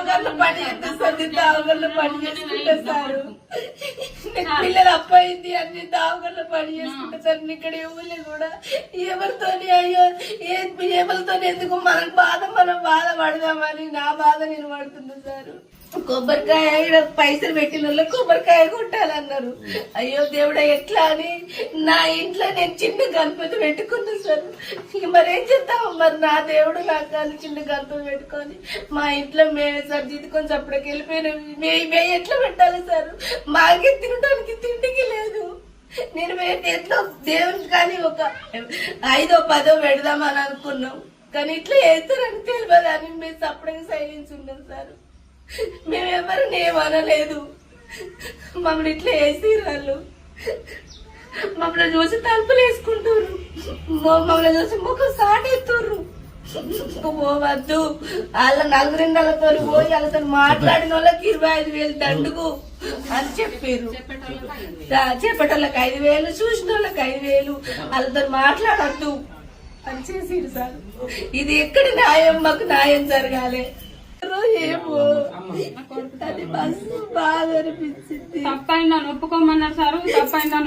దావగర్లు పని చేస్తుంది, దావగర్లు పని చేసుకుంటా సారు. పిల్లలు అప్పయింది అన్ని దావగర్లు పని చేసుకుంటా సార్. ఇక్కడ ఎవరు కూడా ఎవరితోని అయ్యో ఎవరితో ఎందుకు మనకు మనం బాధపడదామని నా బాధ నేను పడుతున్నా సార్. కొబ్బరికాయ పైసలు పెట్టిన వాళ్ళు కొబ్బరికాయ కొట్టాలన్నారు. అయ్యో దేవుడా ఎట్లా అని నా ఇంట్లో నేను చిన్న గణపతి పెట్టుకున్నా సార్. మరేం చేద్దాం, మరి నా దేవుడు నాకు కానీ చిన్న గణపతి పెట్టుకొని మా ఇంట్లో మేమే సార్ జీతుకొని అప్పటికి వెళ్ళిపోయినా మే ఎట్లా పెట్టాలి సార్? మాకే తినడానికి తిండికి లేదు. నేను ఎట్లా దేవునికి కానీ ఒక 5ో 10ో పెడదామని అనుకున్నాం, కానీ ఇట్లా వేస్తారని తెలియదు అని మేము అప్పటికి సైలెన్స్ ఉన్నాం సార్. మేమెవరిని ఏమనలేదు, మమ్మల్ని ఇట్లా వేసి వాళ్ళు మమ్మల్ని చూసి తలుపులు వేసుకుంటారు, మమ్మల్ని చూసి ముఖం సాటేస్తుర్రు. పోవద్దు, వాళ్ళ 4 నెలలతో పోయి వాళ్ళతో మాట్లాడిన వాళ్ళకి 25,000 దండుగు అని చెప్పారు. చెప్పేటోళ్ళకి 5,000, చూసిన వాళ్ళకి 5,000, వాళ్ళతో మాట్లాడద్దు అని చేసిరు సార్. ఇది ఎక్కడ న్యాయం? మాకు న్యాయం జరగాలి. ఏమో అది బస్సు బాగా అనిపించింది. తప్పైందా ఒప్పుకోమన్నారు సార్, తప్పైందా